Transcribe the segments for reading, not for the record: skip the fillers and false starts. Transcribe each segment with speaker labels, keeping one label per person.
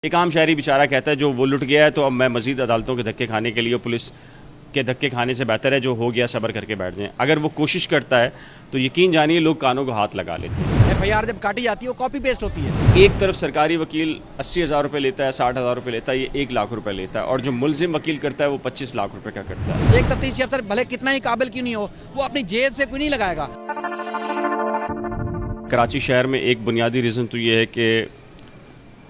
Speaker 1: एक आम शहरी बेचारा कहता है जो वो लुट गया है तो अब मैं मजीद अदालतों के धक्के खाने के लिए पुलिस के धक्के खाने से बेहतर है जो हो गया सब्र करके बैठ जाएं। अगर वो कोशिश करता है तो यकीन जानिए लोग कानों को हाथ लगा लेते हैं।
Speaker 2: एफआईआर जब काटी जाती है वो कॉपी पेस्ट होती है।
Speaker 1: एक तरफ सरकारी वकील 80,000 रुपये लेता है, 60,000 रुपये लेता है, ये 1 लाख रुपये लेता है, और जो मुलजिम वकील करता है वो 25 लाख रुपये का करता है।
Speaker 2: एक तफ्तीशी अफसर भले कितना ही काबिल क्यों नहीं हो, वो अपनी जेब से क्यों नहीं लगाएगा।
Speaker 1: कराची शहर में एक बुनियादी रीज़न तो ये है कि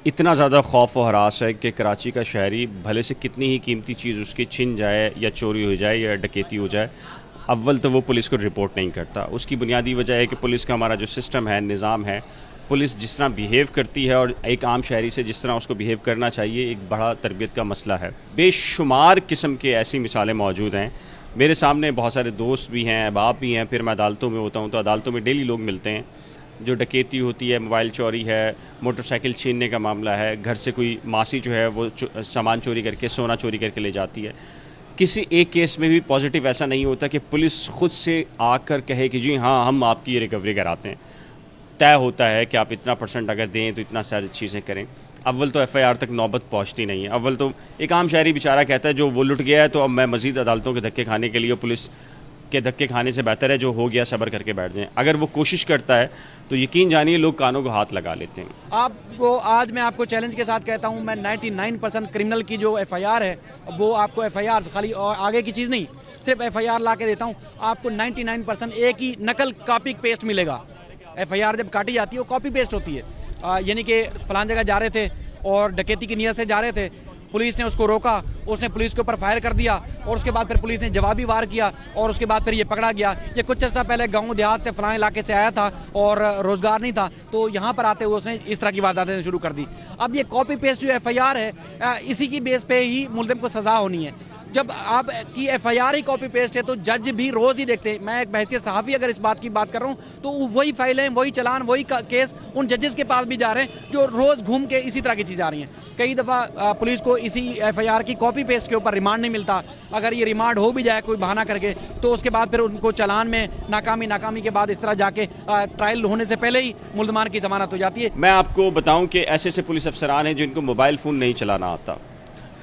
Speaker 1: इतना ज़्यादा खौफ और हरास है कि कराची का शहरी भले से कितनी ही कीमती चीज़ उसकी छिन जाए या चोरी हो जाए या डकैती हो जाए, अव्वल तो वो पुलिस को रिपोर्ट नहीं करता। उसकी बुनियादी वजह है कि पुलिस का हमारा जो सिस्टम है, निज़ाम है, पुलिस जिस तरह बिहेव करती है और एक आम शहरी से जिस तरह उसको बिहेव करना चाहिए, एक बड़ा तरबियत का मसला है। बेशुमार किस्म के ऐसी मिसालें मौजूद हैं। मेरे सामने बहुत सारे दोस्त भी हैं, अहबाब भी हैं, फिर मैं अदालतों में होता हूँ तो अदालतों में डेली लोग मिलते हैं। जो डकैती होती है, मोबाइल चोरी है, मोटरसाइकिल छीनने का मामला है, घर से कोई मासी जो है वो सामान चोरी करके, सोना चोरी करके ले जाती है। किसी एक केस में भी पॉजिटिव ऐसा नहीं होता कि पुलिस खुद से आकर कहे कि जी हाँ हम आपकी ये रिकवरी कराते हैं। तय होता है कि आप इतना % अगर दें तो इतना सारी चीज़ें करें। अव्वल तो एफआईआर तक नौबत पहुंचती नहीं है। अव्वल तो एक आम शहरी बेचारा कहता है जो वो लुट गया है तो अब मैं मज़ीद अदालतों के धक्के खाने के लिए पुलिस के धक्के खाने से बेहतर है जो हो गया सब्र करके बैठ जाएं। अगर वो कोशिश करता है तो यकीन जानिए लोग कानों को हाथ लगा लेते हैं।
Speaker 2: आपको आज मैं आपको चैलेंज के साथ कहता हूं, मैं 99% क्रिमिनल की जो एफआईआर है वो आपको एफआईआर खाली और आगे की चीज़ नहीं, सिर्फ एफआईआर ला के देता हूं आपको 99% एक ही नकल कॉपी पेस्ट मिलेगा। एफआईआर जब काटी जाती है वो कॉपी पेस्ट होती है। यानी कि फलान जगह जा रहे थे और डकैती की नीयत से जा रहे थे, पुलिस ने उसको रोका, उसने पुलिस के ऊपर फायर कर दिया और उसके बाद फिर पुलिस ने जवाबी वार किया और उसके बाद फिर ये पकड़ा गया। ये कुछ अर्सा पहले गांव देहात से फलां इलाके से आया था और रोजगार नहीं था, तो यहाँ पर आते हुए उसने इस तरह की वारदातें शुरू कर दी। अब ये कॉपी पेस्ट जो एफआईआर है, इसी की बेस पे ही मुल्जिम को सजा होनी है। जब आप की एफआईआर ही कॉपी पेस्ट है तो जज भी रोज ही देखते हैं। मैं एक बहसियत सहाफ़ी अगर इस बात की बात कर रहा हूँ तो वही फाइलें, वही चलान, वही केस उन जजेस के पास भी जा रहे हैं जो रोज घूम के इसी तरह की चीज़ आ रही हैं। कई दफ़ा पुलिस को इसी एफआईआर की कॉपी पेस्ट के ऊपर रिमांड नहीं मिलता। अगर ये रिमांड हो भी जाए कोई बहाना करके तो उसके बाद फिर उनको चलान में नाकामी के बाद इस तरह जाके ट्रायल होने से पहले ही मुल्ज़मान की जमानत हो जाती है।
Speaker 1: मैं आपको बताऊं कि ऐसे पुलिस अफसरान हैं जिनको मोबाइल फ़ोन नहीं चलाना आता,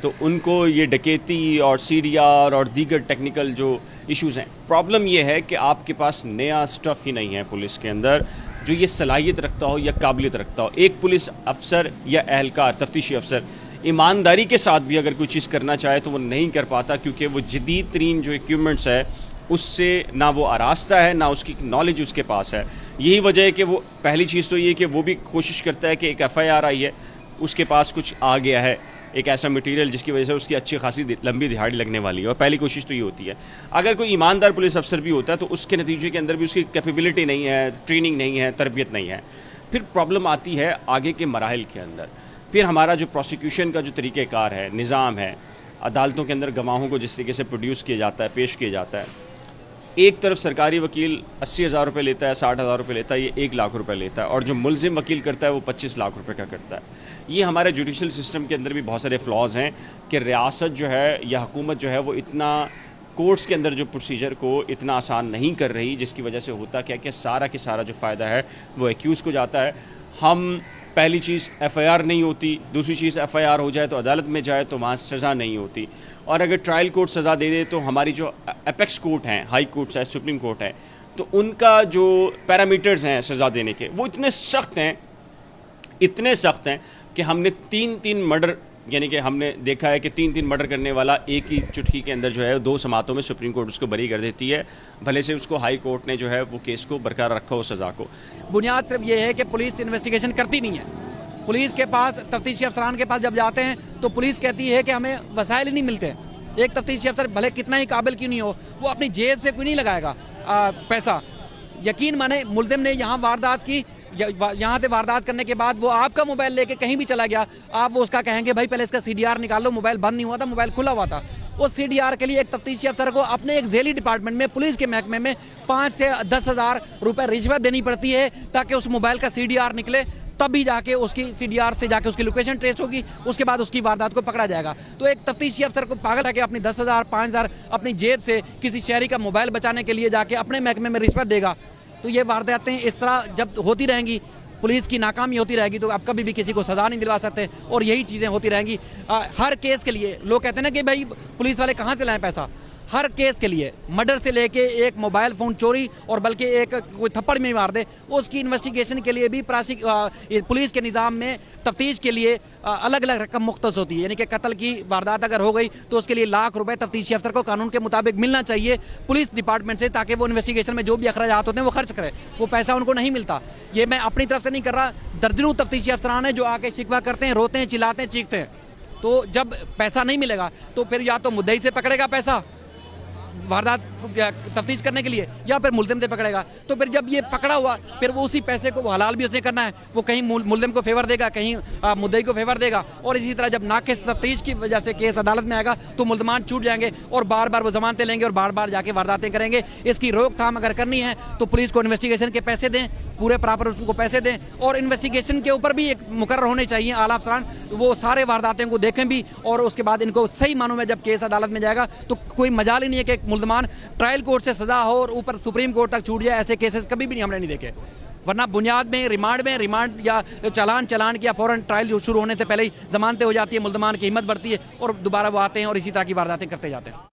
Speaker 1: तो उनको ये डकैती और सीडीआर और दीगर टेक्निकल जो इश्यूज़ हैं, प्रॉब्लम ये है कि आपके पास नया स्टफ़ ही नहीं है पुलिस के अंदर जो ये सलाहियत रखता हो या काबिलियत रखता हो। एक पुलिस अफसर या अहलकार, तफ्तीशी अफसर ईमानदारी के साथ भी अगर कोई चीज़ करना चाहे तो वो नहीं कर पाता, क्योंकि वो जदीद तरीन जो इक्विपमेंट्स है उससे ना वो आरास्ता है, ना उसकी नॉलेज उसके पास है। यही वजह है कि वो पहली चीज़ तो ये कि वो भी कोशिश करता है कि एक एफआईआर आई है, उसके पास कुछ आ गया है, एक ऐसा मटेरियल जिसकी वजह से उसकी अच्छी खासी लंबी दिहाड़ी लगने वाली है, और पहली कोशिश तो ये होती है। अगर कोई ईमानदार पुलिस अफसर भी होता है तो उसके नतीजे के अंदर भी उसकी कैपेबिलिटी नहीं है, ट्रेनिंग नहीं है, तरबियत नहीं है। फिर प्रॉब्लम आती है आगे के मराहल के अंदर। फिर हमारा जो प्रोसिक्यूशन का जो तरीक़ेकार है, निज़ाम है, अदालतों के अंदर गवाहों को जिस तरीके से प्रोड्यूस किया जाता है, पेश किया जाता है। एक तरफ सरकारी वकील 80,000 रुपये लेता है, 60,000 रुपये लेता है, ये 1 लाख रुपये लेता है, और जो मुलजिम वकील करता है वो 25 लाख रुपये का करता है। ये हमारे जुडिशल सिस्टम के अंदर भी बहुत सारे फ्लॉज हैं कि रियासत जो है या हुकूमत जो है वो इतना कोर्ट्स के अंदर जो प्रोसीजर को इतना आसान नहीं कर रही, जिसकी वजह से होता क्या कि सारा के सारा जो फ़ायदा है वो एक्यूज़ को जाता है। हम पहली चीज़ एफआईआर नहीं होती, दूसरी चीज़ एफआईआर हो जाए तो अदालत में जाए तो वहाँ सज़ा नहीं होती, और अगर ट्रायल कोर्ट सज़ा दे दे तो हमारी जो एपेक्स कोर्ट हैं, हाई कोर्ट्स है, सुप्रीम कोर्ट है, तो उनका जो पैरामीटर्स हैं सज़ा देने के वो इतने सख्त हैं कि हमने 3 मर्डर, यानी कि हमने देखा है कि 3 मर्डर करने वाला एक ही चुटकी के अंदर जो है 2 समातों में सुप्रीम कोर्ट उसको बरी कर देती है, भले से उसको हाई कोर्ट ने जो है वो केस को बरकरार रखा हो सज़ा को।
Speaker 2: बुनियाद सिर्फ ये है कि पुलिस इन्वेस्टिगेशन करती नहीं है। पुलिस के पास, तफ्तीशी अफसरान के पास जब जाते हैं तो पुलिस कहती है कि हमें वसाइल ही नहीं मिलते। एक तफ्तीशी अफसर भले कितना ही काबिल क्यों नहीं हो, वो अपनी जेब से क्यों नहीं लगाएगा पैसा। यकीन माने मुल्जिम ने यहाँ वारदात की, यहाँ से वारदात करने के बाद वो आपका मोबाइल लेके कहीं भी चला गया, आप वो उसका कहेंगे भाई पहले इसका सीडीआर निकाल लो, मोबाइल बंद नहीं हुआ था, मोबाइल खुला हुआ था। वो सीडीआर के लिए एक तफ्तीशी अफसर को अपने एक झेली डिपार्टमेंट में, पुलिस के महकमे में 5 से 10,000 रुपये रिश्वत देनी पड़ती है ताकि उस मोबाइल का सीडीआर निकले, तभी जाके उसकी सीडीआर से जाके उसकी लोकेशन ट्रेस होगी, उसके बाद उसकी वारदात को पकड़ा जाएगा। तो एक तफ्तीशी अफसर को पागल है कि अपनी 10,000 5,000 अपनी जेब से किसी शहरी का मोबाइल बचाने के लिए जाके अपने महकमे में रिश्वत देगा। तो ये वारदातें इस तरह जब होती रहेंगी पुलिस की नाकामी होती रहेगी तो आप कभी भी किसी को सज़ा नहीं दिलवा सकते, और यही चीज़ें होती रहेंगी। हर केस के लिए लोग कहते हैं ना कि भाई पुलिस वाले कहाँ से लाएं पैसा, हर केस के लिए मर्डर से लेके एक मोबाइल फ़ोन चोरी और बल्कि एक कोई थप्पड़ में मार दे उसकी इन्वेस्टिगेशन के लिए भी पुलिस के निज़ाम में तफ्तीश के लिए अलग अलग रकम मुख्तस होती है। यानी कि कत्ल की वारदात अगर हो गई तो उसके लिए लाख रुपए तफ्तीशी अफसर को कानून के मुताबिक मिलना चाहिए पुलिस डिपार्टमेंट से, ताकि वो इन्वेस्टिगेशन में जो भी अखराजात होते हैं वो खर्च करे, वो पैसा उनको नहीं मिलता। ये मैं अपनी तरफ से नहीं कर रहा, दर्जनों तफ्तीशी अफसरान हैं जो आके शिकवा करते हैं, रोते हैं, चिल्लाते हैं, चीखते हैं। तो जब पैसा नहीं मिलेगा तो फिर या तो मुद्दई से पकड़ेगा पैसा वारदात तफ्तीश करने के लिए, या फिर मुल्ज़िम से पकड़ेगा। तो फिर जब ये पकड़ा हुआ फिर वो उसी पैसे को हलाल भी उसने करना है, वो कहीं मुल्ज़िम को फेवर देगा, कहीं मुद्दई को फेवर देगा, और इसी तरह जब नाक़िस तफ्तीश की वजह से केस अदालत में आएगा तो मुल्ज़मान छूट जाएंगे और बार बार वो ज़मानतें लेंगे और बार बार जाके वारदातें करेंगे। इसकी रोकथाम अगर करनी है तो पुलिस को इन्वेस्टिगेशन के पैसे दें, पूरे प्रॉपर उसको पैसे दें, और इन्वेस्टिगेशन के ऊपर भी एक मुकर्रर होने चाहिए आला अफसरान, वो सारे वारदातें को देखें भी, और उसके बाद इनको सही मानों में जब केस अदालत में जाएगा तो कोई मजाल ही नहीं है कि एक मुल्ज़मान ट्रायल कोर्ट से सजा हो और ऊपर सुप्रीम कोर्ट तक छूट जाए। ऐसे केसेस कभी भी नहीं हमने नहीं देखे, वरना बुनियाद में रिमांड या चालान किया फौरन ट्रायल जो शुरू होने से पहले ही जमानतें हो जाती है, मुल्ज़मान की हिम्मत बढ़ती है और दोबारा वो आते हैं और इसी तरह की वारदातें करते जाते हैं।